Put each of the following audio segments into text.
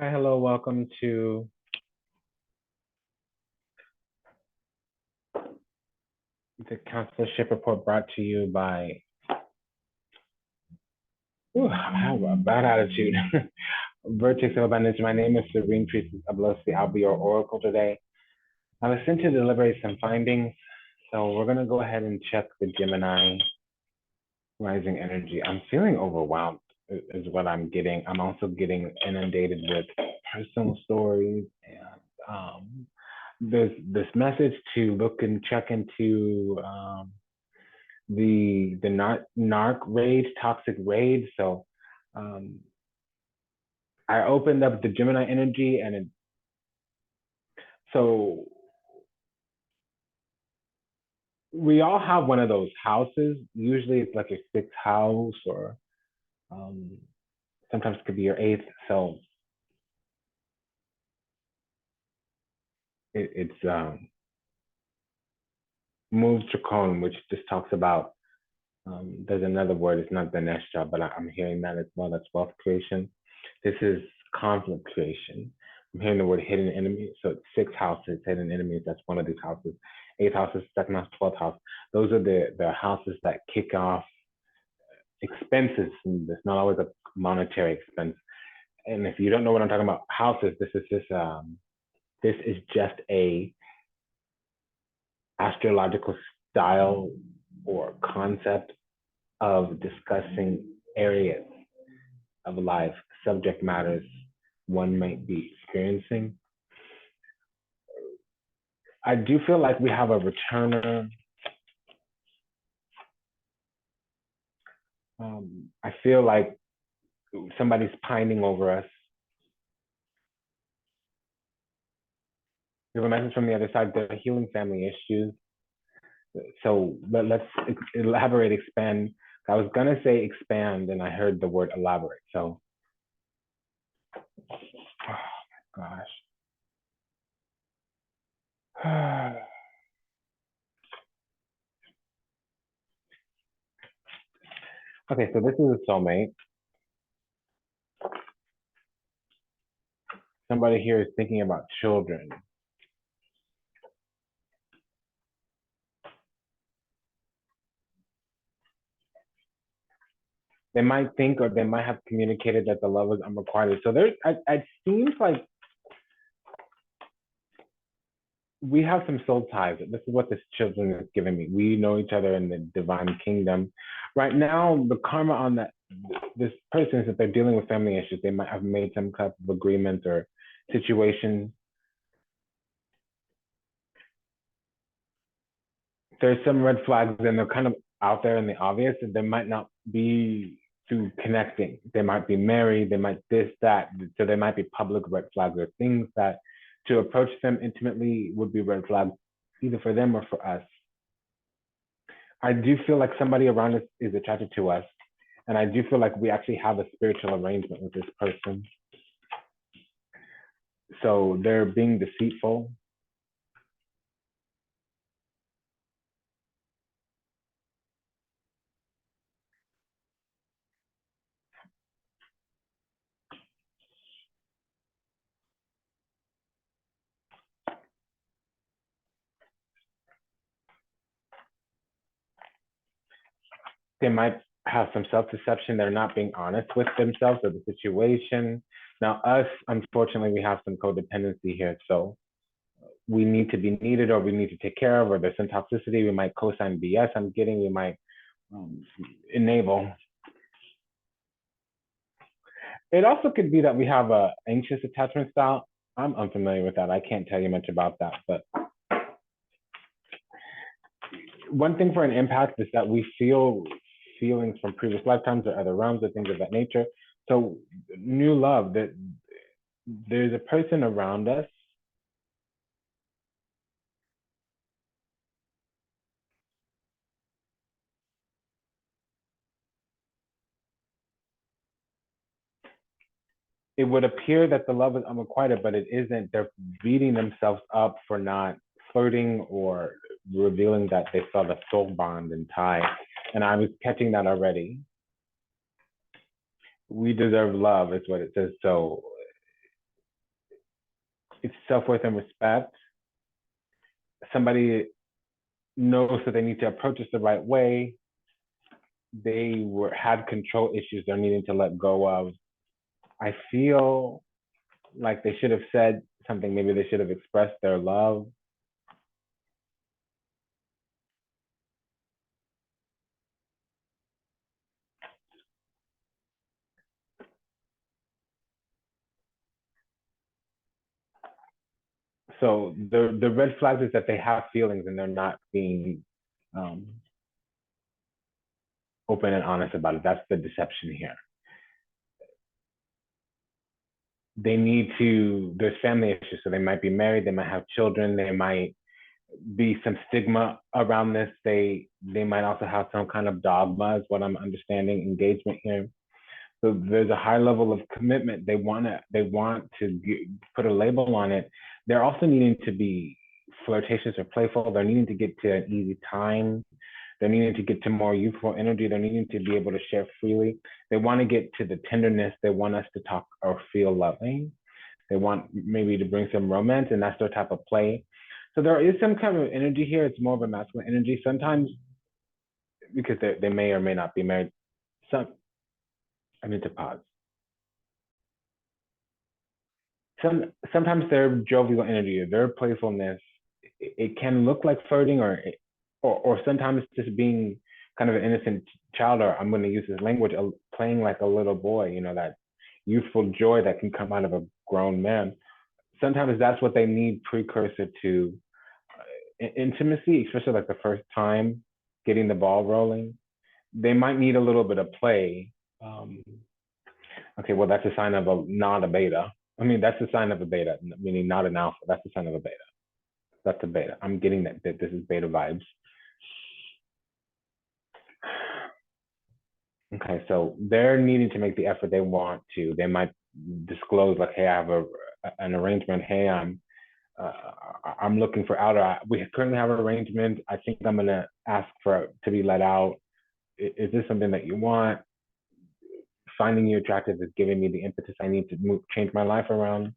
Hi, hello, welcome to the Counselorship Report brought to you by, I have a bad attitude. Vertex of Abundance. My name is Serene Priestess of Lucy. I'll be your oracle today. I was sent to deliberate some findings, so we're going to go ahead and check the Gemini rising energy. I'm feeling overwhelmed, is what I'm getting. I'm also getting inundated with personal stories and there's this message to look and check into the narc raid, toxic raid. So I opened up the Gemini energy so we all have one of those houses. Usually it's like your sixth house or sometimes it could be your eighth. So it's Move Chacon, which just talks about there's another word, it's not Ganesha, but I'm hearing that as well. That's wealth creation. This is conflict creation. I'm hearing the word hidden enemy. So it's six houses, hidden enemies. That's one of these houses. Eighth house is second house, 12th house. Those are the houses that kick off expenses. And it's not always a monetary expense. And if you don't know what I'm talking about, houses, this is just a astrological style or concept of discussing areas of life, subject matters one might be experiencing. I do feel like we have a returner. I feel like somebody's pining over us. We have a message from the other side. They're healing family issues. So let's elaborate, expand. I was gonna say expand, and I heard the word elaborate. So, oh my gosh. Okay, so this is a soulmate. Somebody here is thinking about children. They might think or they might have communicated that the love is unrequited. So it seems like we have some soul ties. This is what this children is giving me. We know each other in the divine kingdom. Right now, the karma on this person is that they're dealing with family issues. They might have made some type of agreement or situation. There's some red flags and they're kind of out there in the obvious, and they might not be through connecting. They might be married, they might this, that. So there might be public red flags or things that to approach them intimately would be red flags, either for them or for us. I do feel like somebody around us is attracted to us. And I do feel like we actually have a spiritual arrangement with this person. So they're being deceitful. They might have some self-deception. They're not being honest with themselves or the situation. Now, us, unfortunately, we have some codependency here. So we need to be needed or we need to take care of, or there's some toxicity. We might co-sign BS I'm getting. We might enable. It also could be that we have a anxious attachment style. I'm unfamiliar with that. I can't tell you much about that. But one thing for an empath is that we feel feelings from previous lifetimes or other realms or things of that nature. So new love, that there's a person around us it would appear that the love is unrequited, but it isn't. They're beating themselves up for not flirting or revealing that they saw the soul bond and tie. And I was catching that already. We deserve love, is what it says. So it's self-worth and respect. Somebody knows that they need to approach us the right way. They had control issues they're needing to let go of. I feel like they should have said something. Maybe they should have expressed their love. So the red flags is that they have feelings and they're not being um, open and honest about it. That's the deception here. They need to, there's family issues. So they might be married, they might have children, there might be some stigma around this. They might also have some kind of dogma, is what I'm understanding, engagement here. So there's a high level of commitment. They want to put a label on it. They're also needing to be flirtatious or playful. They're needing to get to an easy time. They're needing to get to more youthful energy. They're needing to be able to share freely. They want to get to the tenderness. They want us to talk or feel loving. They want maybe to bring some romance, and that's their type of play. So there is some kind of energy here. It's more of a masculine energy. Sometimes because they may or may not be married. Some I need to pause. Sometimes their jovial energy, their playfulness, it can look like flirting, or sometimes just being kind of an innocent child, or I'm going to use this language, playing like a little boy. You know, that youthful joy that can come out of a grown man. Sometimes that's what they need precursor to intimacy, especially like the first time getting the ball rolling. They might need a little bit of play. Um, okay, well, that's a sign of a not a beta. I mean, that's a sign of a beta, meaning not an alpha. That's a sign of a beta. That's a beta. I'm getting that this is beta vibes. Okay, so they're needing to make the effort they want to. They might disclose like, hey, I have an arrangement. Hey, uh, I'm looking for outer. We currently have an arrangement. I think I'm gonna ask for to be let out. Is this something that you want? Finding you attractive is giving me the impetus I need to change my life around.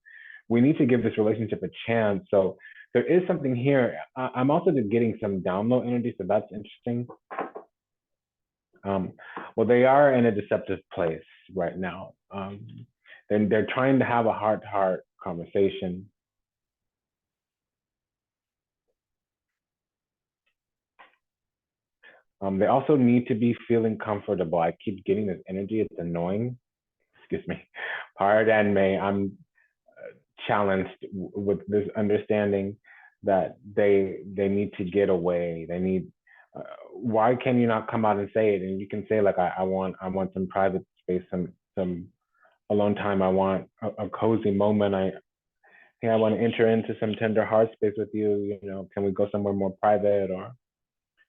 We need to give this relationship a chance. So there is something here. I'm also just getting some download energy, so that's interesting. Um, well, they are in a deceptive place right now. They're trying to have a heart-to-heart conversation. They also need to be feeling comfortable. I keep getting this energy. It's annoying. Excuse me. Pardon me. I'm challenged with this understanding that they need to get away. They need. Why can you not come out and say it? And you can say like, I want some private space, some alone time. I want a cozy moment. Hey, I want to enter into some tender heart space with you. You know, can we go somewhere more private? Or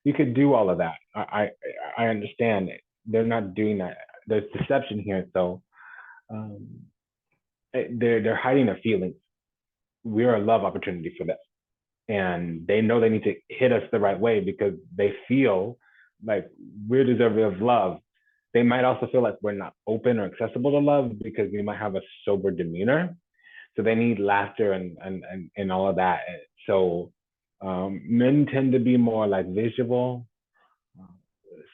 you could do all of that. I understand it. They're not doing that. There's deception here, so um, they're hiding their feelings. We're a love opportunity for them, and they know they need to hit us the right way because they feel like we're deserving of love. They might also feel like we're not open or accessible to love because we might have a sober demeanor. So they need laughter and all of that. So men tend to be more like visual.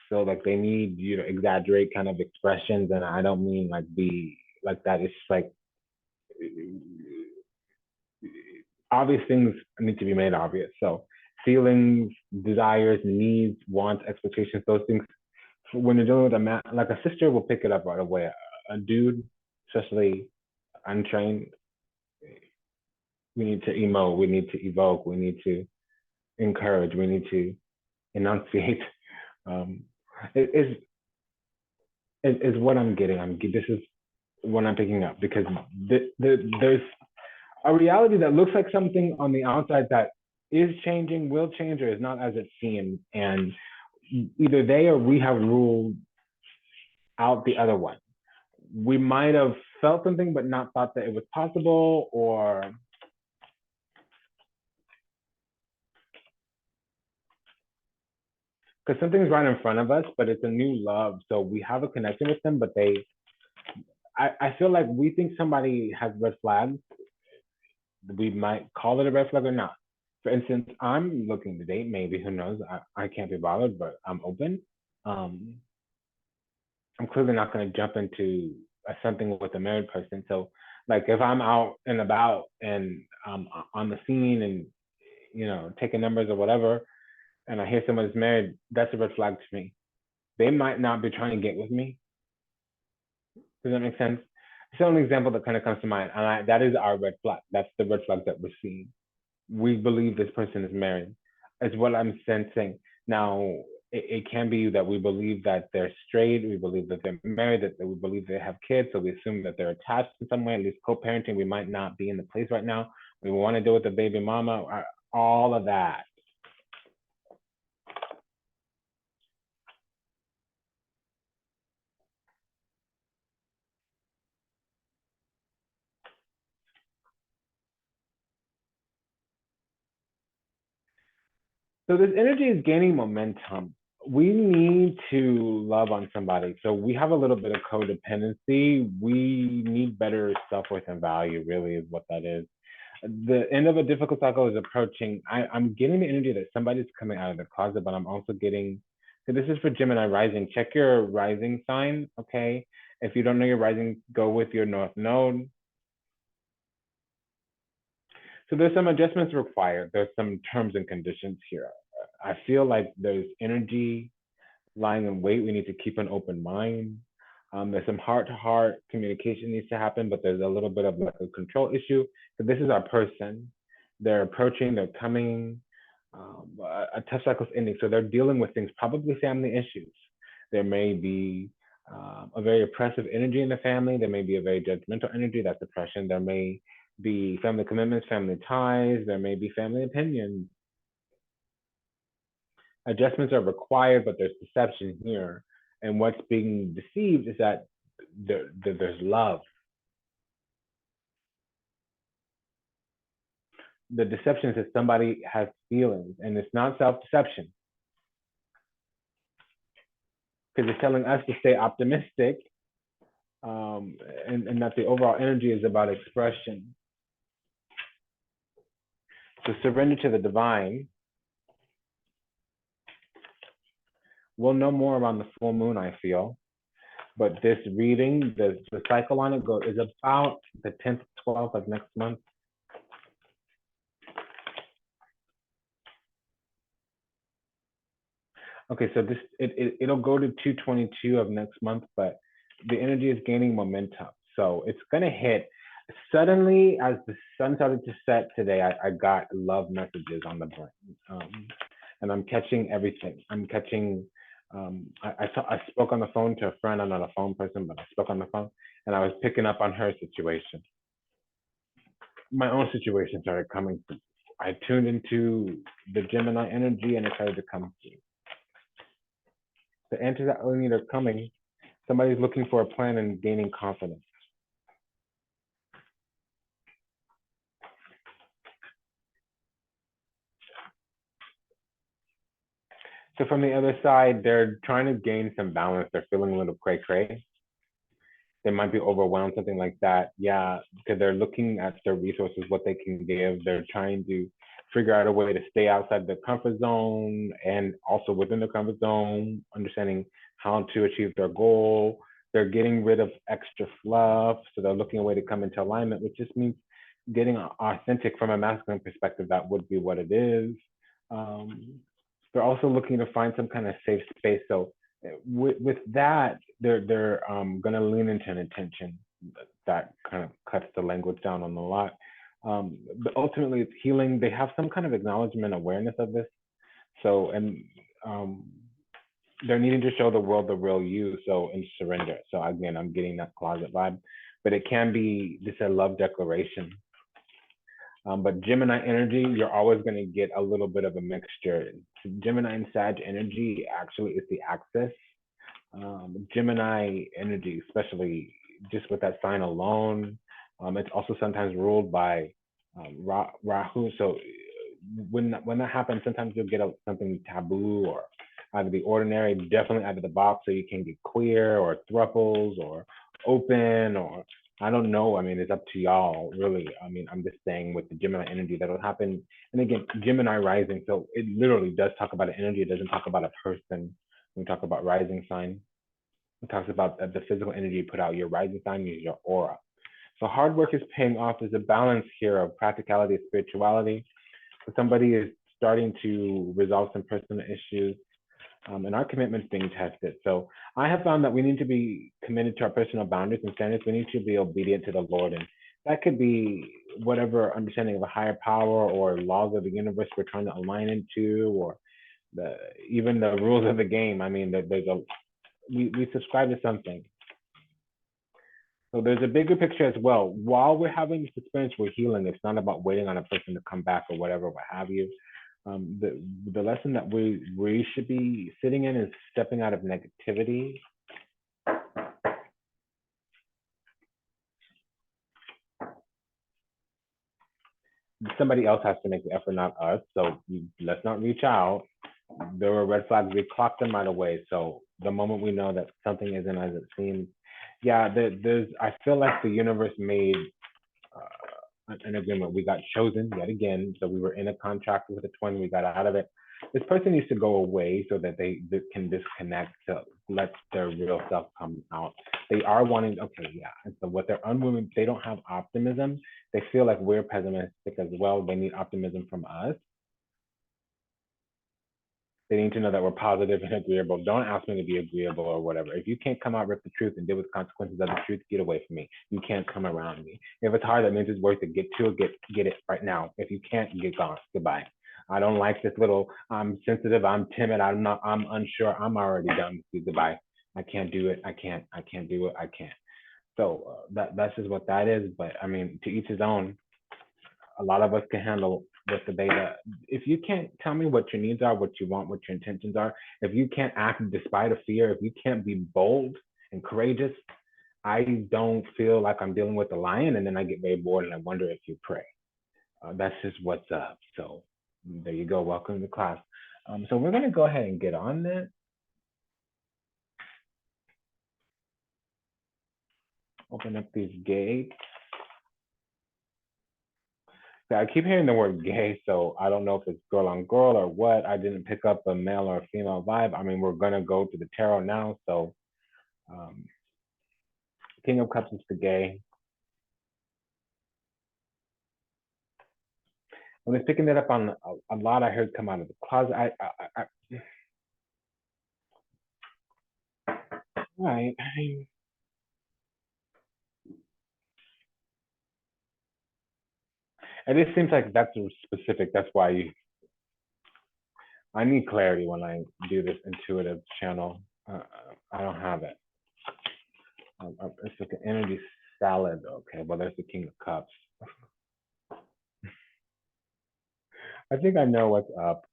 So like they need you to exaggerate kind of expressions, and I don't mean like be like that. It's just like obvious things need to be made obvious. So feelings, desires, needs, wants, expectations, those things. When you're dealing with a man, like a sister will pick it up right away. A dude, especially untrained, we need to emote, we need to evoke, we need to encourage, we need to enunciate. Um, it is what I'm getting. This is what I'm picking up because there's a reality that looks like something on the outside that is changing, will change, or is not as it seems. And either they or we have ruled out the other one. We might have felt something but not thought that it was possible, or because something's right in front of us, but it's a new love. So we have a connection with them, but I feel like we think somebody has red flags We might call it a red flag or not. For instance, I'm looking to date, maybe, who knows? I can't be bothered, but I'm open. Um, I'm clearly not going to jump into something with a married person. So, like, if I'm out and about and on the scene and, taking numbers or whatever, and I hear someone's married, that's a red flag to me. They might not be trying to get with me. Does that make sense? So an example that kind of comes to mind, and that is our red flag. That's the red flag that we're seeing. We believe this person is married, is what I'm sensing. Now, it can be that we believe that they're straight, we believe that they're married, that we believe they have kids, so we assume that they're attached in some way, at least co-parenting. We might not be in the place right now. We want to deal with the baby mama, all of that. So this energy is gaining momentum. We need to love on somebody. So we have a little bit of codependency. We need better self-worth and value, really, is what that is. The end of a difficult cycle is approaching. I'm getting the energy that somebody's coming out of the closet, but I'm also getting, so this is for Gemini rising. Check your rising sign, okay? If you don't know your rising, go with your North Node. So there's some adjustments required. There's some terms and conditions here. I feel like there's energy lying in wait. We need to keep an open mind. There's some heart-to-heart communication needs to happen, but there's a little bit of like a control issue. So this is our person. They're approaching, they're coming. A tough cycle's ending. So they're dealing with things, probably family issues. There may be a very oppressive energy in the family. There may be a very judgmental energy, that's oppression. There may be family commitments, family ties. There may be family opinions. Adjustments are required, but there's deception here. And what's being deceived is that there's love. The deception is that somebody has feelings, and it's not self-deception. Because it's telling us to stay optimistic, and that the overall energy is about expression. So surrender to the divine. We'll know more around the full moon, I feel. But this reading, the cycle on it is about the 10th, 12th of next month. Okay, so it'll go to 222 of next month, but the energy is gaining momentum. So it's gonna hit. Suddenly, as the sun started to set today, I got love messages on the brain. And I'm catching everything. I'm catching, I spoke on the phone to a friend. I'm not a phone person, but I spoke on the phone, and I was picking up on her situation. My own situation started coming through. I tuned into the Gemini energy, and it started to come through. The answers that we need are coming. Somebody's looking for a plan and gaining confidence. So from the other side, they're trying to gain some balance. They're feeling a little cray-cray. They might be overwhelmed, something like that. Yeah, because they're looking at their resources, what they can give. They're trying to figure out a way to stay outside the comfort zone and also within the comfort zone, understanding how to achieve their goal. They're getting rid of extra fluff. So they're looking a way to come into alignment, which just means getting authentic from a masculine perspective. That would be what it is. They're also looking to find some kind of safe space. So with that, they're going to lean into an intention that kind of cuts the language down on a lot. But ultimately, it's healing. They have some kind of acknowledgement, awareness of this. So, and they're needing to show the world the real you. So, in surrender. So again, I'm getting that closet vibe, but it can be just a love declaration. But Gemini energy, you're always going to get a little bit of a mixture. Gemini and Sag energy actually is the axis. Gemini energy, especially just with that sign alone, it's also sometimes ruled by Rahu. So when that happens, sometimes you'll get something taboo or out of the ordinary, definitely out of the box. So you can get queer or thruples or open or I don't know. I mean, it's up to y'all, really. I mean, I'm just saying with the Gemini energy that'll happen. And again, Gemini rising. So it literally does talk about an energy. It doesn't talk about a person. When we talk about rising sign, it talks about the physical energy you put out. Your rising sign is your aura. So hard work is paying off. There's a balance here of practicality and spirituality. So somebody is starting to resolve some personal issues, and our commitment's being tested. So I have found that we need to be committed to our personal boundaries and standards. We need to be obedient to the Lord, and that could be whatever understanding of a higher power or laws of the universe we're trying to align into, or the even the rules of the game. I mean, there's a we subscribe to something. So there's a bigger picture as well. While we're having this experience, we're healing. It's not about waiting on a person to come back or whatever, what have you. The lesson that we should be sitting in is stepping out of negativity. Somebody else has to make the effort, not us. So let's not reach out. There were red flags. We clocked them right away. So the moment we know that something isn't as it seems, yeah, there's. I feel like the universe made an agreement. We got chosen yet again. So we were in a contract with a twin. We got out of it. This person needs to go away so that they can disconnect to let their real self come out. They are wanting, okay, yeah. And so what they're unwilling, they don't have optimism. They feel like we're pessimistic as well. They need optimism from us. They need to know that we're positive and agreeable. Don't ask me to be agreeable or whatever. If you can't come out, rip the truth, and deal with the consequences of the truth, get away from me. You can't come around me. If it's hard, that means it's worth it. Get to it, get it right now. If you can't, get gone. Goodbye. I don't like this little, I'm sensitive, I'm timid, I'm unsure, I'm already done with you. Goodbye. I can't do it. I can't do it. I can't. So that's just what that is. But I mean, to each his own. A lot of us can handle with the beta. If you can't tell me what your needs are, what you want, what your intentions are, if you can't act despite a fear, if you can't be bold and courageous, I don't feel like I'm dealing with a lion. And then I get very bored and I wonder if you pray. That's just what's up. So there you go. Welcome to class. So we're going to go ahead and get on that. Open up these gates. I keep hearing the word gay, so I don't know if it's girl on girl or what. I didn't pick up a male or female vibe. I mean, we're gonna go to the tarot now, so um, King of Cups is the gay. I was picking it up on a lot. I heard come out of the closet. Right. It just seems like that's specific. That's why I need clarity when I do this intuitive channel. I don't have it. It's like an energy salad. Okay, well, there's the King of Cups. I think I know what's up.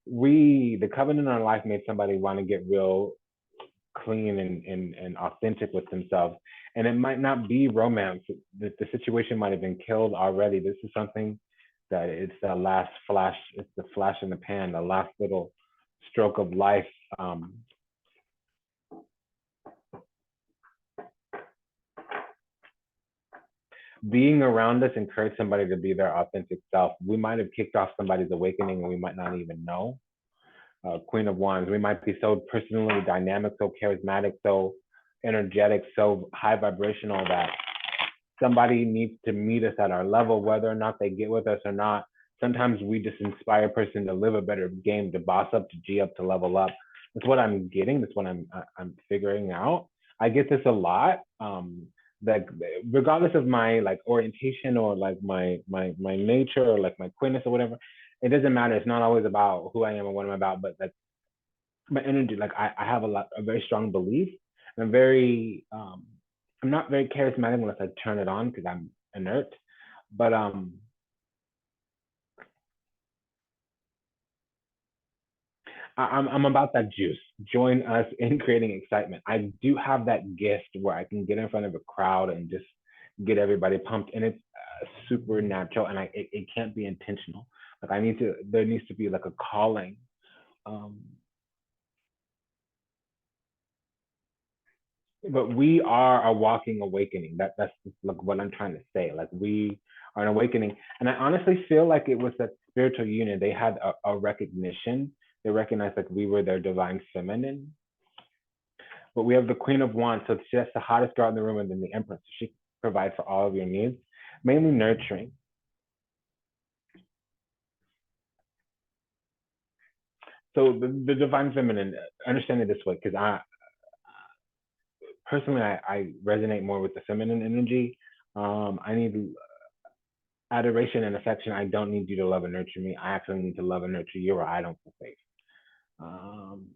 The covenant in our life made somebody want to get real clean and authentic with themselves. And it might not be romance. The situation might have been killed already. This is something that it's the last flash, it's the flash in the pan, the last little stroke of life. Being around us encourage somebody to be their authentic self. We might have kicked off somebody's awakening and we might not even know. Queen of Wands, we might be so personally dynamic, so charismatic, so energetic, so high vibrational that somebody needs to meet us at our level, whether or not they get with us or not. Sometimes we just inspire a person to live a better game, to boss up, to G up, to level up. That's what I'm getting. That's what I'm figuring out. I get this a lot. Like regardless of my like orientation or like my nature or like my queerness or whatever, it doesn't matter. It's not always about who I am or what I'm about, but that's my energy. Like I have a very strong belief. And I'm not very charismatic unless I turn it on because I'm inert. But I'm about that juice. Join us in creating excitement. I do have that gift where I can get in front of a crowd and just get everybody pumped, and it's supernatural, and it can't be intentional. Like there needs to be like a calling. Um, but we are a walking awakening. That's like what I'm trying to say. Like we are an awakening, and I honestly feel like it was that spiritual union. They had a recognition. They recognized like we were their divine feminine. But we have the Queen of Wands, so she's the hottest girl in the room, and then the Empress. So she provides for all of your needs, mainly nurturing. So the divine feminine, understand it this way, because I personally I resonate more with the feminine energy. I need adoration and affection. I don't need you to love and nurture me. I actually need to love and nurture you, or I don't feel safe.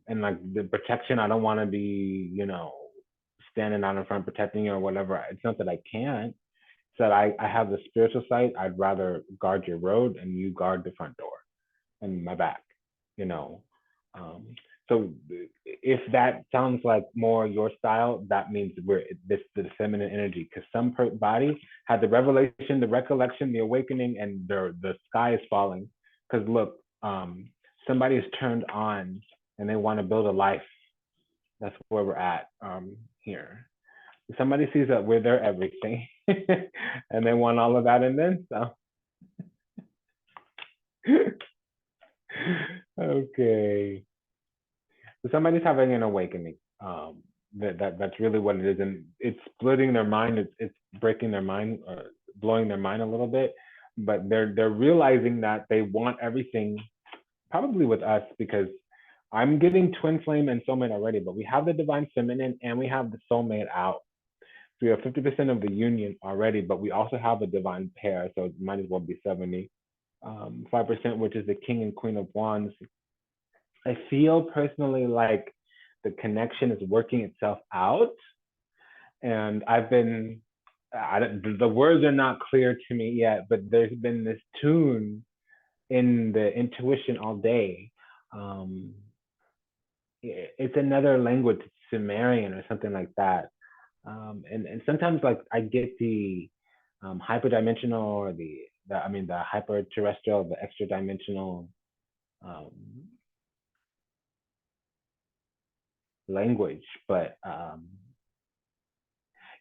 And like the protection, I don't want to be, standing out in front protecting you or whatever. It's not that I can't. It's that I have the spiritual side. I'd rather guard your road and you guard the front door and my back, you know. Um, so if that sounds like more your style, that means we're this the feminine energy. Because some body had the revelation, the recollection, the awakening, and the sky is falling. Because look, somebody is turned on and they want to build a life. That's where we're at here. Somebody sees that we're their everything, and they want all of that, and then so. Okay. So somebody's having an awakening. That's really what it is, and it's splitting their mind. It's breaking their mind, blowing their mind a little bit. But they're realizing that they want everything, probably with us, because I'm getting twin flame and soulmate already. But we have the divine feminine and we have the soulmate out. So we have 50% of the union already, but we also have a divine pair, so it might as well be 70. 5%, which is the King and Queen of Wands. I feel personally like the connection is working itself out, and I've been. The words are not clear to me yet, but there's been this tune in the intuition all day. Um, it's another language, it's Sumerian or something like that. And sometimes like I get the hyperdimensional or the hyper terrestrial, the extra dimensional um, language, but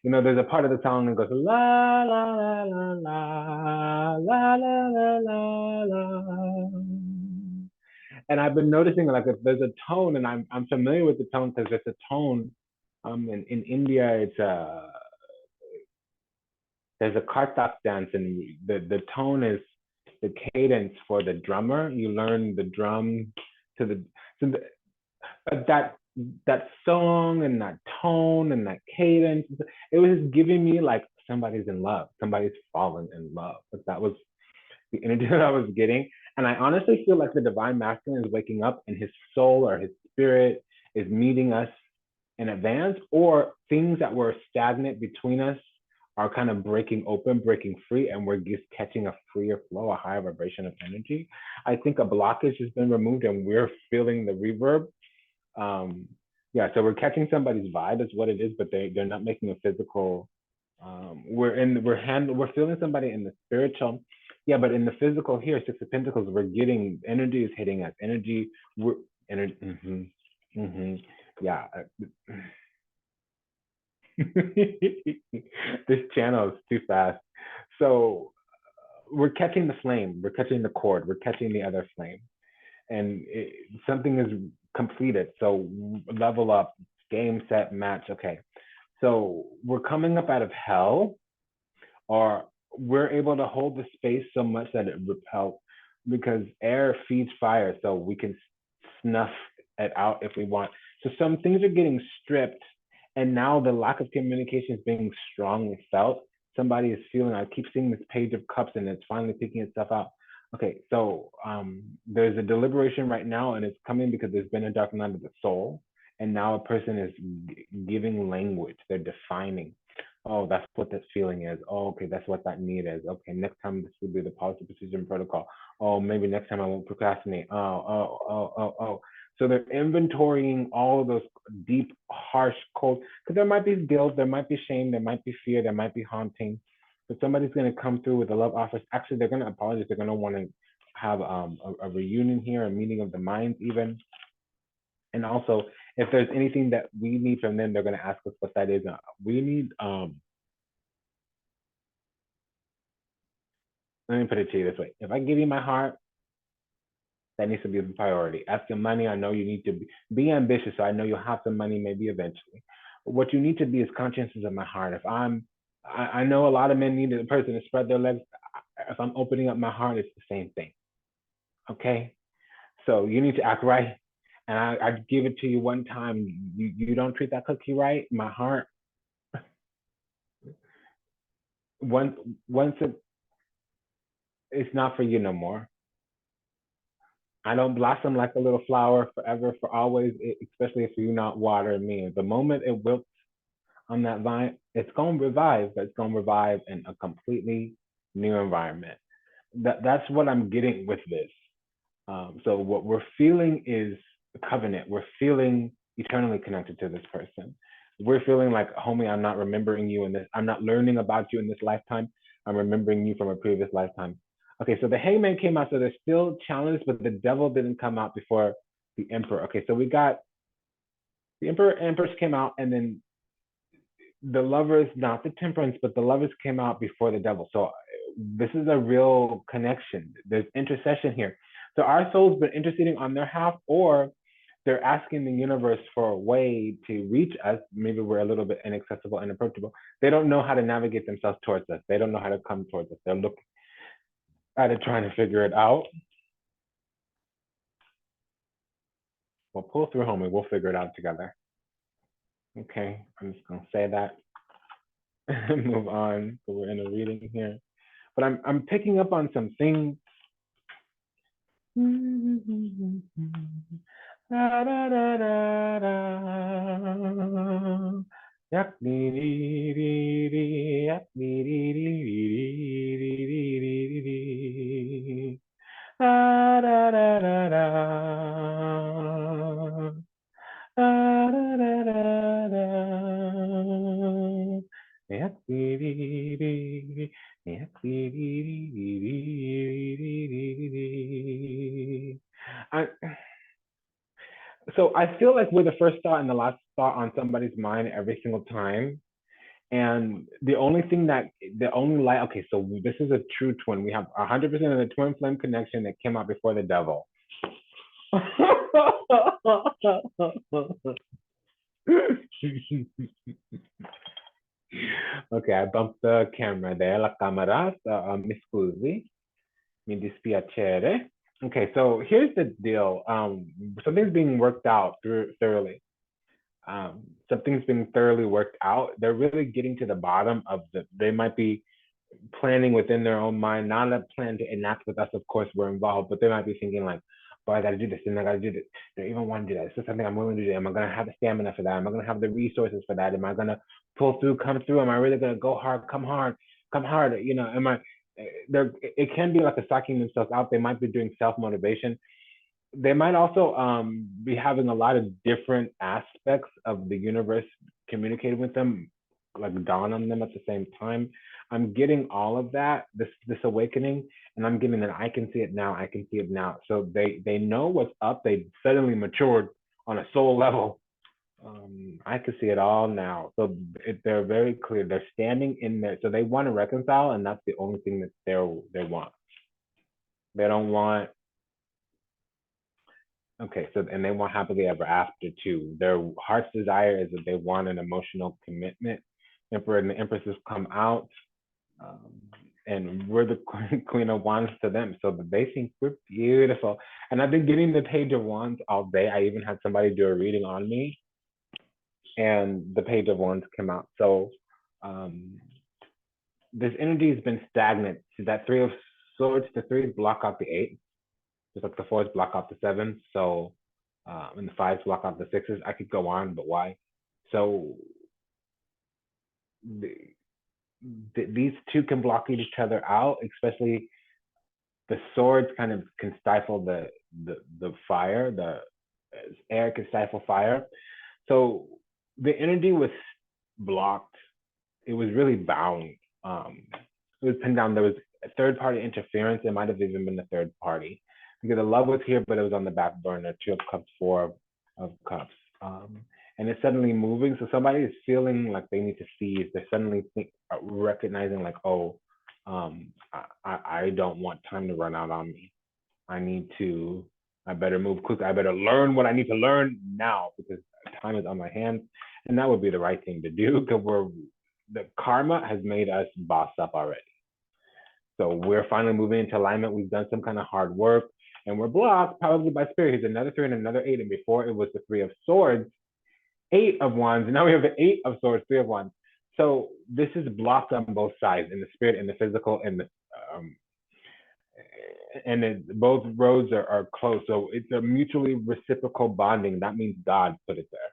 there's a part of the song that goes la la la la la la la la la la, and I've been noticing like if there's a tone, and I'm familiar with the tone because there's a tone. In India, it's a there's a Kartak dance, and the tone is the cadence for the drummer. You learn the drum to the so the, but that song and that tone and that cadence, it was just giving me like somebody's in love, somebody's fallen in love. But that was the energy that I was getting. And I honestly feel like the divine masculine is waking up and his soul or his spirit is meeting us in advance, or things that were stagnant between us are kind of breaking open, breaking free, and we're just catching a freer flow, a higher vibration of energy. I think a blockage has been removed and we're feeling the reverb. Yeah, so we're catching somebody's vibe is what it is, but they're not making a physical. We're feeling somebody in the spiritual, yeah, but in the physical here, Six of Pentacles, we're getting energy is hitting us. Energy, we're energy. Yeah. This channel is too fast. So we're catching the flame, we're catching the cord, we're catching the other flame, and something is completed. So level up, game, set, match. Okay. So we're coming up out of hell, or we're able to hold the space so much that it repels, because air feeds fire, so we can snuff it out if we want. So some things are getting stripped, and now the lack of communication is being strongly felt. Somebody is feeling, I keep seeing this Page of Cups and it's finally picking itself out. Okay, so there's a deliberation right now, and it's coming because there's been a dark night of the soul, and now a person is giving language. They're defining. Oh, that's what this feeling is. Oh, okay, that's what that need is. Okay, next time this will be the policy, procedure, and protocol. Oh, maybe next time I won't procrastinate. Oh. So they're inventorying all of those deep, harsh, cold, because there might be guilt, there might be shame, there might be fear, there might be haunting. But somebody's going to come through with a love office. Actually, they're going to apologize. They're going to want to have a reunion here, a meeting of the minds even. And also, If there's anything that we need from them, they're going to ask us what that is. We need, let me put it to you this way. If I give you my heart, that needs to be the priority. Asking money, I know you need to be ambitious, so I know you'll have some money maybe eventually. But what you need to be is conscientious of my heart. I know a lot of men need a person to spread their legs. If I'm opening up my heart, it's the same thing. Okay? So you need to act right. And I give it to you one time. You don't treat that cookie right, my heart. Once it's not for you no more. I don't blossom like a little flower forever, for always, especially if you not water me. The moment it wilts on that vine, it's going to revive, but it's going to revive in a completely new environment. That's what I'm getting with this. So what we're feeling is a covenant. We're feeling eternally connected to this person. We're feeling like, homie, I'm not remembering you in this. I'm not learning about you in this lifetime. I'm remembering you from a previous lifetime. Okay, so the hangman came out, so they're still challenged, but the devil didn't come out before the emperor. Okay, so we got the emperor, empress came out, and then the lovers, not the temperance, but the lovers came out before the devil. So this is a real connection. There's intercession here. So our soul's been interceding on their half, or they're asking the universe for a way to reach us. Maybe we're a little bit inaccessible and approachable. They don't know how to navigate themselves towards us. They don't know how to come towards us. They're looking at it, trying to figure it out. We'll pull through, homie. We'll figure it out together. Okay, I'm just gonna say that. Move on. So we're in a reading here, but I'm picking up on some things. So I feel like we're the first thought and the last thought on somebody's mind every single time. And the only thing that, the only light, okay, so this is a true twin. We have 100% of the twin flame connection that came out before the devil. Okay, I bumped the camera there. La camera, mi scusi, mi dispiacere. Okay, so here's the deal. Something's being worked out thoroughly. Something's being thoroughly worked out. They're really getting to the bottom of they might be planning within their own mind, not a plan to enact with us. Of course, we're involved, but they might be thinking like, "Boy, I got to do this, and I got to do this. Do I even want to do that? Is this something I'm willing to do? Am I going to have the stamina for that? Am I going to have the resources for that? Am I going to pull through, come through? Am I really going to go hard, come hard, come hard? You know, am I?" It can be like a psyching themselves out. They might be doing self motivation. They might also be having a lot of different aspects of the universe communicating with them, like dawn on them at the same time. I'm getting all of that, this awakening, and I'm getting that I can see it now. I can see it now. So they know what's up. They suddenly matured on a soul level. I can see it all now. So they're very clear. They're standing in there. So they want to reconcile, and that's the only thing that they want. They don't want. Okay, so and they want happily ever after too. Their heart's desire is that they want an emotional commitment. Emperor and the Empresses come out, and we're the Queen of Wands to them. So they think we're beautiful. And I've been getting the Page of Wands all day. I even had somebody do a reading on me, and the Page of Wands came out. So this energy has been stagnant. So that Three of Swords, the threes block out the eight, just like the fours block out the sevens. So and the fives block out the sixes. I could go on, but why? So these two can block each other out, especially the swords kind of can stifle the fire. The air can stifle fire. So the energy was blocked. It was really bound. It was pinned down. There was a third party interference. It might have even been the third party because the love was here, but it was on the back burner. Two of Cups, Four of Cups. And it's suddenly moving. So somebody is feeling like they need to seize. They're suddenly recognizing like, oh, I don't want time to run out on me. I better move quick. I better learn what I need to learn now because time is on my hands. And that would be the right thing to do because the karma has made us boss up already. So we're finally moving into alignment. We've done some kind of hard work and we're blocked probably by spirit. Here's another 3 and another 8. And before it was the 3 of swords, 8 of wands. And now we have the 8 of swords, 3 of wands. So this is blocked on both sides, in the spirit, in the physical, um, both roads are close. So it's a mutually reciprocal bonding. That means God put it there.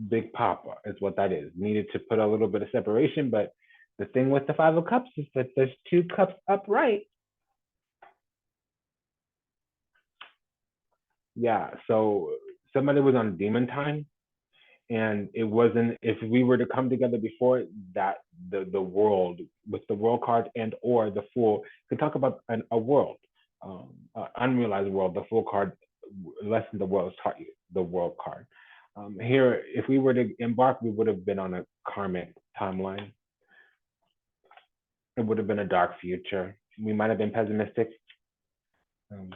Big Papa is what that is. Needed to put a little bit of separation, but the thing with the 5 of cups is that there's 2 cups upright. Yeah, so somebody was on demon time, and it wasn't, if we were to come together before that, the world with the world card and or the fool could talk about a world, unrealized world. The fool card, lesson the world has taught you, the world card. Here, if we were to embark, we would have been on a karmic timeline. It would have been a dark future. We might have been pessimistic. um,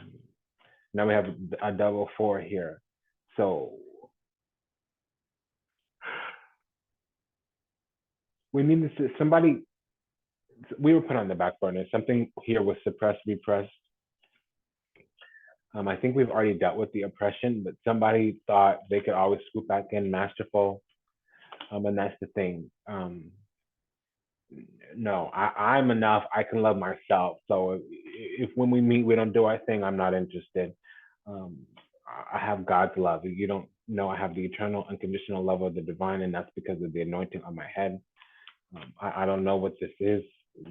Now we have a double 4 here, so we need to, somebody, we were put on the back burner. Something here was suppressed, repressed. I think we've already dealt with the oppression, but somebody thought they could always swoop back in masterful. And that's the thing. No, I'm enough. I can love myself. So if when we meet, we don't do our thing, I'm not interested. Um, I have God's love. You don't know I have the eternal, unconditional love of the divine, and that's because of the anointing on my head. I don't know what this is,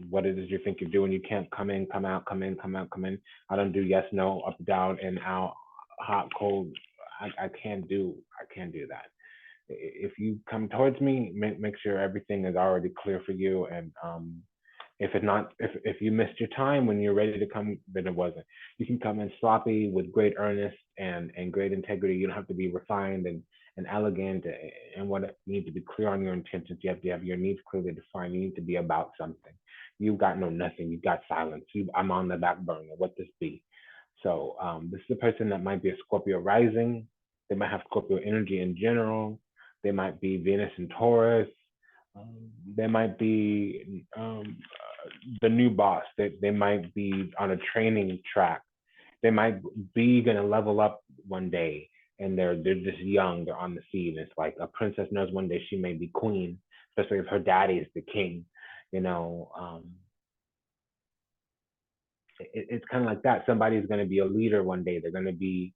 what it is you think you're doing. You can't come in, come out, come in, come out, come in. I don't do yes, no, up, down, and out, hot, cold. I can't do that. If you come towards me, make sure everything is already clear for you. And if it's not, if you missed your time when you're ready to come, then it wasn't. You can come in sloppy with great earnest and great integrity. You don't have to be refined and elegant and what you need to be clear on your intentions. You have to have your needs clearly defined. You need to be about something. You got no nothing. You got silence. I'm on the back burner. What this be? So this is a person that might be a Scorpio rising. They might have Scorpio energy in general. They might be Venus and Taurus. They might be the new boss. They might be on a training track. They might be going to level up one day, and they're just young. They're on the seed. It's like a princess knows one day she may be queen, especially if her daddy is the king. You know, it's kind of like that. Somebody's going to be a leader one day. They're going to be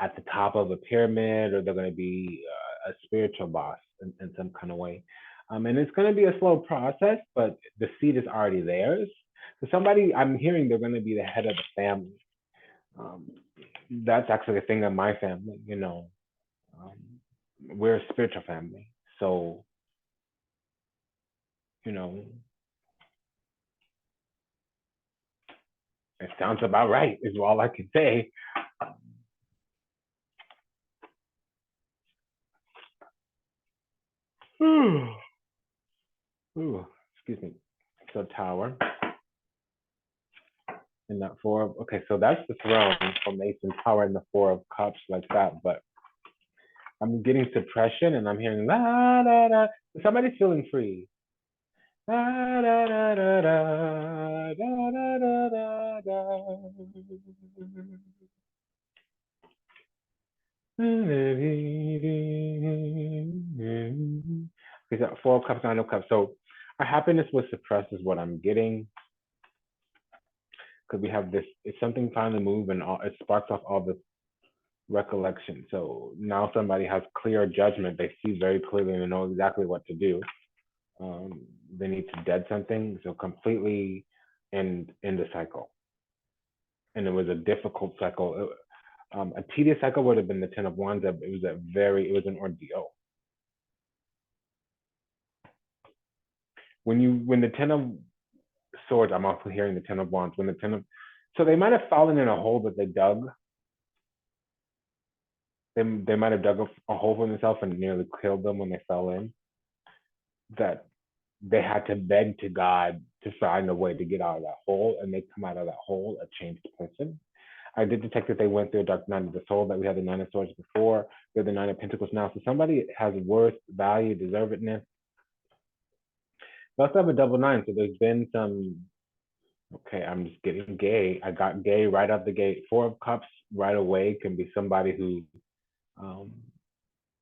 at the top of a pyramid, or they're going to be a spiritual boss in some kind of way. And it's going to be a slow process, but the seed is already theirs. So somebody, I'm hearing they're going to be the head of the family. Um, that's actually a thing of my family. Um, we're a spiritual family. So, you know, it sounds about right, is all I can say. Ooh, excuse me. So Tower and that okay, so that's the throne formation, Tower and the 4 of Cups like that. But I'm getting suppression and I'm hearing la da da. Somebody's feeling free. Da, da, da, da, da, da, da, da, da. Okay, so 4 of Cups, 9 of Cups. So our happiness was suppressed is what I'm getting. Because we have this, it's something finally move and it sparks off all this recollection. So now somebody has clear judgment. They see very clearly and they know exactly what to do. They need to dead something. So completely end the cycle. And it was a difficult cycle. A tedious cycle would have been the 10 of Wands. It was an ordeal. When the 10 of Swords, I'm also hearing the 10 of Wands. When the 10 of, so they might have fallen in a hole that they dug. they might have dug a hole for themselves and nearly killed them when they fell in. That they had to beg to God to find a way to get out of that hole, and they come out of that hole a changed person. I did detect that they went through a dark night of the soul, that we had the Nine of Swords before, we have the Nine of Pentacles now. So somebody has worth, value, deservedness. We also have a double nine, so there's been some, okay, I'm just getting gay. I got gay right out the gate. Four of Cups right away can be somebody who um,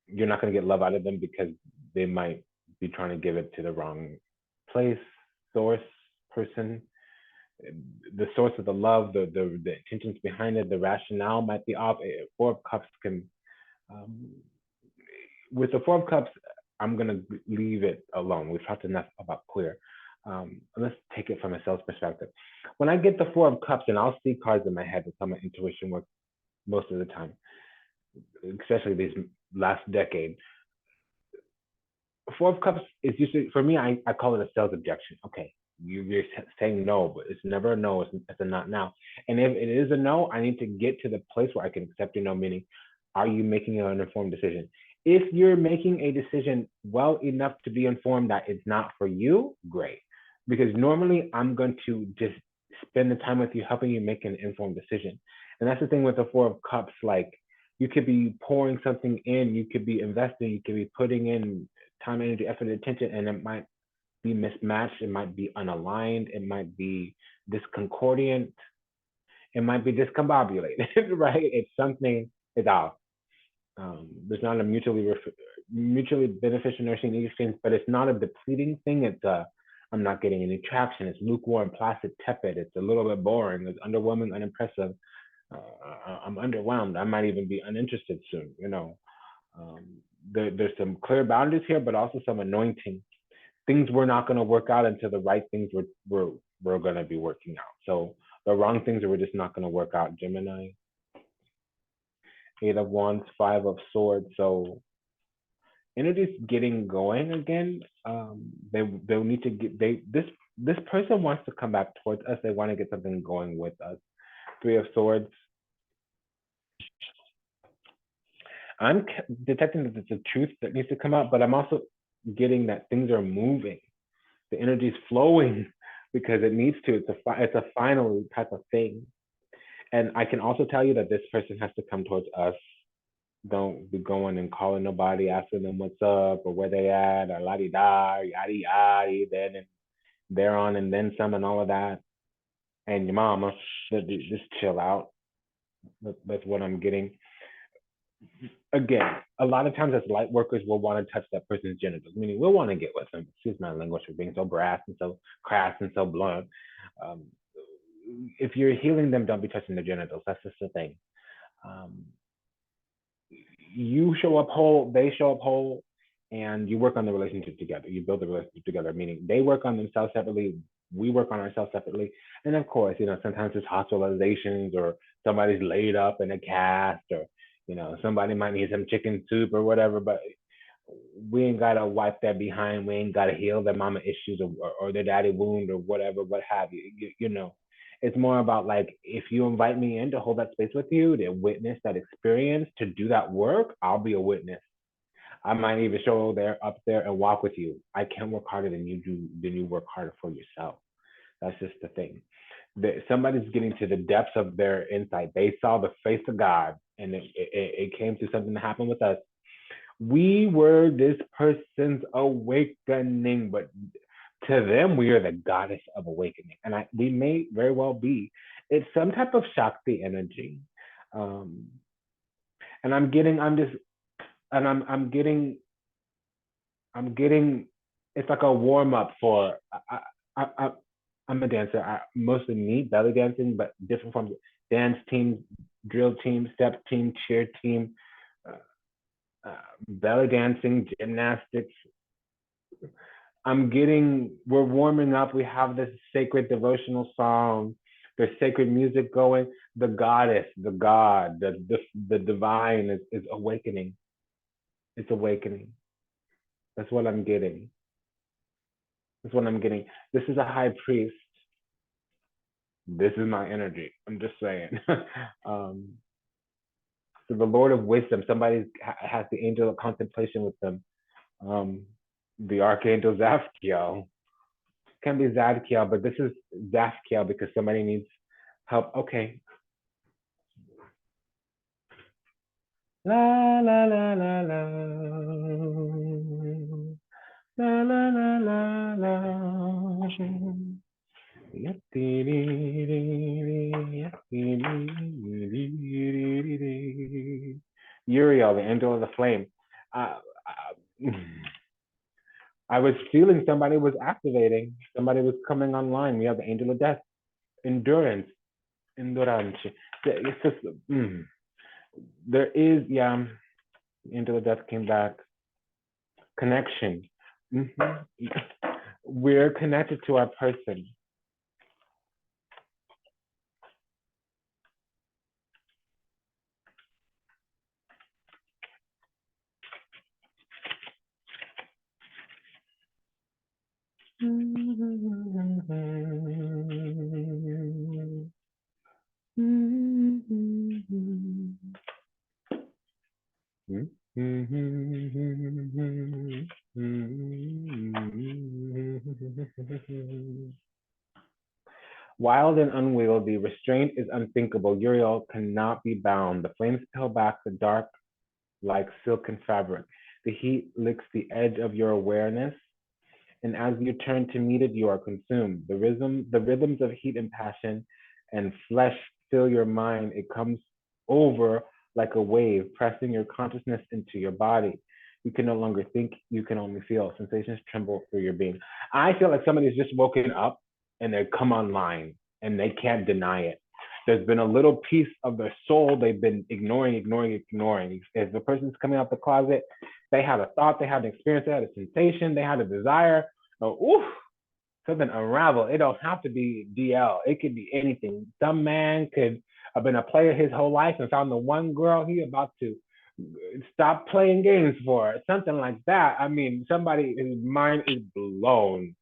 you're not going to get love out of them because they might be trying to give it to the wrong place, source, person. The source of the love, the intentions behind it, the rationale might be off. Four of Cups can, um, with the Four of Cups, I'm gonna leave it alone. We've talked enough about queer. Let's take it from a sales perspective. When I get the Four of Cups, and I'll see cards in my head, that's how my intuition works most of the time, especially these last decade. Four of Cups is usually, for me, I call it a sales objection. Okay, you're saying no, but it's never a no, it's a not now. And if it is a no, I need to get to the place where I can accept your no, meaning, are you making an informed decision? If you're making a decision well enough to be informed that it's not for you, great. Because normally I'm going to just spend the time with you, helping you make an informed decision. And that's the thing with the Four of Cups, like, you could be pouring something in, you could be investing, you could be putting in time, energy, effort, and attention, and it might be mismatched, it might be unaligned, it might be disconcordant, it might be discombobulated, right? It's something is off. There's not a mutually beneficial nursing exchange, but it's not a depleting thing. It's I'm not getting any traction. It's lukewarm, placid, tepid. It's a little bit boring. It's underwhelming, unimpressive. I'm underwhelmed. I might even be uninterested soon. Um, there's some clear boundaries here, but also some anointing. Things were not going to work out until the right things were going to be working out. So the wrong things were just not going to work out. Gemini, Eight of Wands, Five of Swords. So energy's getting going again. They'll need to get this person wants to come back towards us. They want to get something going with us. Three of Swords. I'm detecting that it's a truth that needs to come out, but I'm also getting that things are moving. The energy is flowing because it needs to. It's a final type of thing. And I can also tell you that this person has to come towards us. Don't be going and calling nobody, asking them what's up or where they at or la di da, yada yada, then and they're on and then some and all of that. And your mama, just chill out. That's what I'm getting. Again, a lot of times as light workers, we'll want to touch that person's genitals, meaning we'll want to get with them. Excuse my language for being so brass and so crass and so blunt. Um, if you're healing them, don't be touching their genitals. That's just the thing. You show up whole, they show up whole, and you work on the relationship together. You build the relationship together, meaning they work on themselves separately, we work on ourselves separately. And of course, sometimes there's hospitalizations or somebody's laid up in a cast or, somebody might need some chicken soup or whatever, but we ain't got to wipe that behind. We ain't got to heal their mama issues or their daddy wound or whatever, what have you. It's more about like, if you invite me in to hold that space with you, to witness that experience, to do that work, I'll be a witness. I might even show there up there and walk with you. I can work harder than you do, then you work harder for yourself. That's just the thing. Somebody's getting to the depths of their insight. They saw the face of God, and it came to something that happened with us. We were this person's awakening, but to them, we are the goddess of awakening. And we may very well be. It's some type of Shakti energy. And I'm getting, it's like a warm up for, I'm a dancer. Mostly me, belly dancing, but different forms of dance team, drill team, step team, cheer team, belly dancing, gymnastics. We're warming up. We have this sacred devotional song. There's sacred music going. The goddess, the God, the divine is awakening. It's awakening. That's what I'm getting. That's what I'm getting. This is a high priest. This is my energy. I'm just saying. So the Lord of Wisdom, somebody has the angel of contemplation with them. The Archangel Zafkiel. Can be Zadkiel, but this is Zafkiel because somebody needs help. Okay. La la la la la. La la la la la. Uriel, the angel of the flame. I was feeling somebody was activating. Somebody was coming online. We have the angel of death, endurance, endurance. It's just, there is, yeah, angel of death came back. Connection. We're connected to our person. Wild and unwieldy, restraint is unthinkable. Uriel cannot be bound. The flames peel back the dark like silken fabric. The heat licks the edge of your awareness, and as you turn to meet it, you are consumed. The rhythms of heat and passion and flesh fill your mind. It comes over like a wave, pressing your consciousness into your body. You can no longer think, you can only feel. Sensations tremble through your being. I feel like somebody's just woken up and they come online and they can't deny it. There's been a little piece of their soul they've been ignoring. As the person's coming out the closet, they had a thought, they had an experience, they had a sensation, they had a desire. Oh, something unravel. It don't have to be DL. It could be anything. Some man could have been a player his whole life and found the one girl he about to stop playing games for. Something like that. I mean, somebody his mind is blown.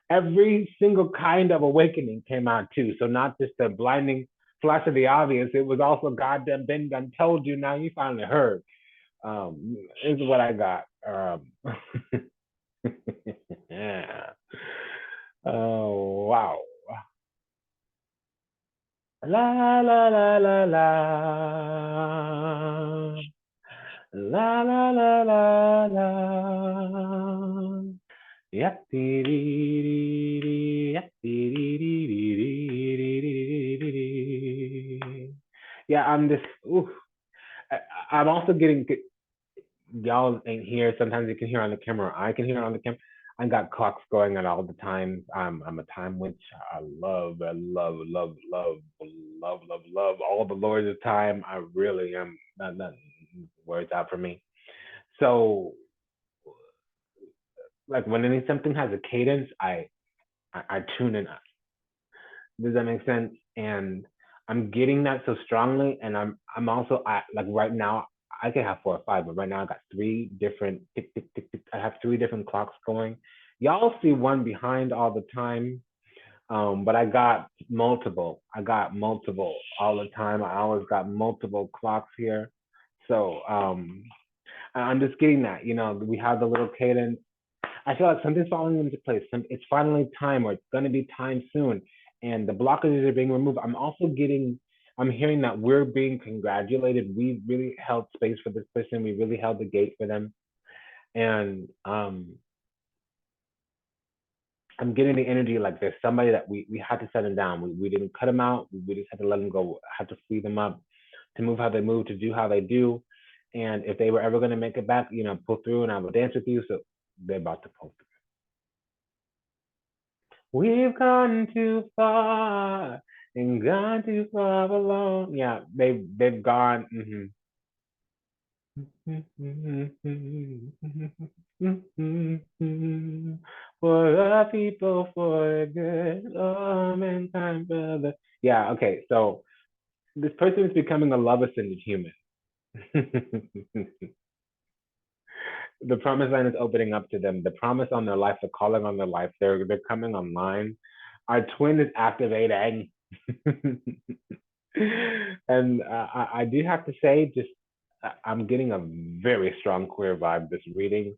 Every single kind of awakening came out too. So not just the blinding flash of the obvious. It was also goddamn been done told you. Now you finally heard. This is what I got. Yeah. Oh wow. La la la la la. La la la la la. Yep. Yeah, I'm just ooh. I'm also getting y'all ain't here. Sometimes you can hear on the camera. I can hear on the camera. I got clocks going at all the time. I'm a time witch. I love all the lords of time. I really am. That words out for me. So, like when something has a cadence, I tune in. Does that make sense? And I'm getting that so strongly, and I'm also like right now I could have 4 or 5, but right now I got 3 different tick tick tick tick. I have 3 different clocks going. Y'all see one behind all the time, but I got multiple. I got multiple all the time. I always got multiple clocks here. So I'm just getting that. We have the little cadence. I feel like something's falling into place. It's finally time, or it's going to be time soon, and the blockages are being removed. I'm hearing that we're being congratulated. We really held space for this person. We really held the gate for them, and I'm getting the energy like there's somebody that we had to set them down. We didn't cut them out. We just had to let them go. Had to free them up to move how they move, to do how they do, and if they were ever going to make it back, pull through, and I will dance with you. So they're about to pull through. We've gone too far and gone too far alone. Yeah, they've gone. For the people, for the good, all mankind, brother. Yeah. Okay. So this person is becoming a love ascended human. The promised land is opening up to them. The promise on their life, the calling on their life, they're coming online. Our twin is activating. And I do have to say, just I'm getting a very strong queer vibe this reading.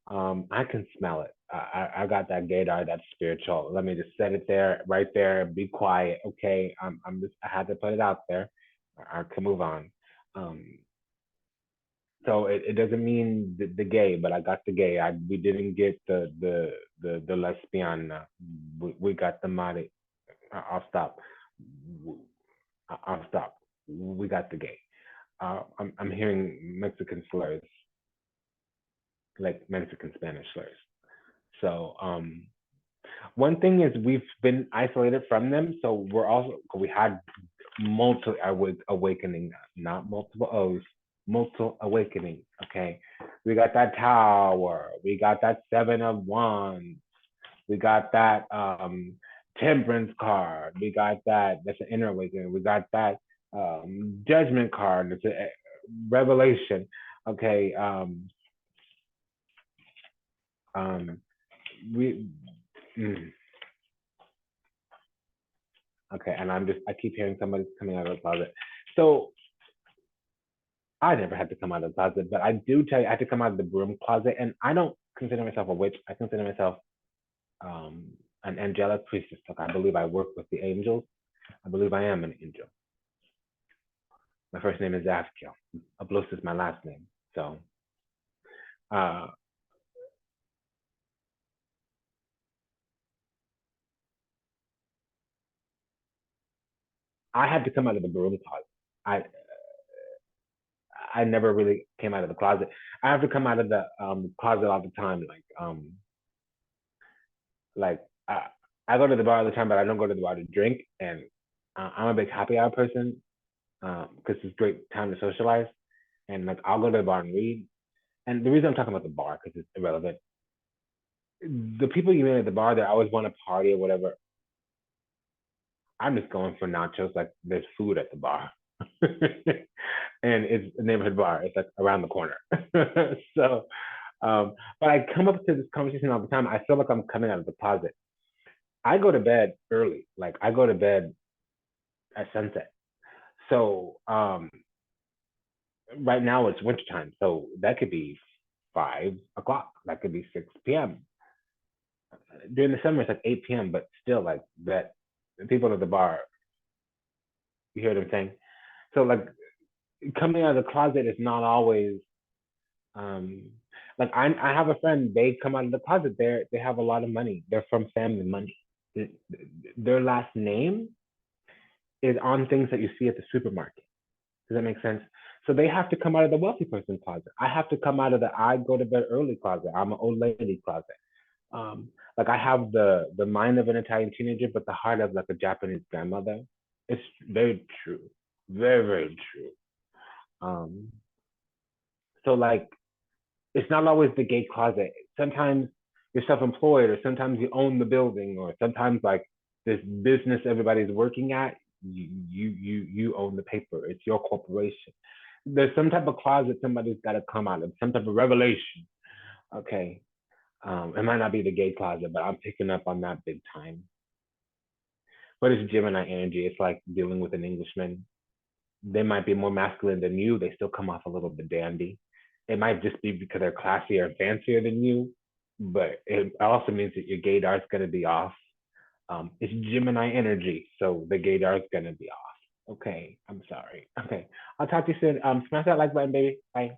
I can smell it. I got that gaydar, that's spiritual. Let me just set it there, right there. Be quiet, okay? I'm just. I had to put it out there. I can move on. Um, so it doesn't mean the gay, but I got the gay. We didn't get the lesbian. We got the Mari. I'll stop. I'll stop. We got the gay. I'm hearing Mexican slurs, like Mexican Spanish slurs. So one thing is we've been isolated from them, so we had multiple awakening, not multiple O's, multiple awakening. Okay, we got that Tower, we got that Seven of Wands, we got that Temperance card, we got that's an inner awakening, we got that Judgment card, it's a Revelation. Okay, um, we. Mm, okay, and I keep hearing somebody's coming out of the closet. So I never had to come out of the closet, but I do tell you I had to come out of the broom closet, and I don't consider myself a witch. I consider myself um, an angelic priestess. Like I believe I work with the angels. I believe I am an angel. My first name is Afkiel. Ablos is my last name. So uh, I had to come out of the broom closet. I never really came out of the closet. I have to come out of the closet all the time. Like I go to the bar all the time, but I don't go to the bar to drink. And I'm a big happy hour person because it's a great time to socialize. And like I'll go to the bar and read. And the reason I'm talking about the bar because it's irrelevant. The people you meet at the bar, they always want to party or whatever. I'm just going for nachos. Like there's food at the bar, and it's a neighborhood bar. It's like around the corner. So, but I come up to this conversation all the time. I feel like I'm coming out of the closet. I go to bed early. Like I go to bed at sunset. So right now it's wintertime. So that could be 5 o'clock. That could be 6 p.m. During the summer it's like 8 p.m. But still like that the people at the bar, you hear them saying. So like coming out of the closet is not always um like I have a friend, they come out of the closet, they have a lot of money. They're from family money. Their last name is on things that you see at the supermarket. Does that make sense? So they have to come out of the wealthy person closet. I have to come out of the I go to bed early closet. I'm an old lady closet. Like I have the mind of an Italian teenager, but the heart of like a Japanese grandmother. It's very true, very very true. Um, so like it's not always the gay closet. Sometimes you're self-employed, or sometimes you own the building, or sometimes like this business everybody's working at, you own the paper. It's your corporation. There's some type of closet somebody's got to come out of, some type of revelation. Okay, it might not be the gay closet, but I'm picking up on that big time. But it's Gemini energy. It's like dealing with an Englishman. They might be more masculine than you. They still come off a little bit dandy. It might just be because they're classier and fancier than you, but it also means that your gaydar is going to be off. It's Gemini energy, so the gaydar is going to be off. Okay, I'm sorry. Okay, I'll talk to you soon. Smash that like button, baby. Bye.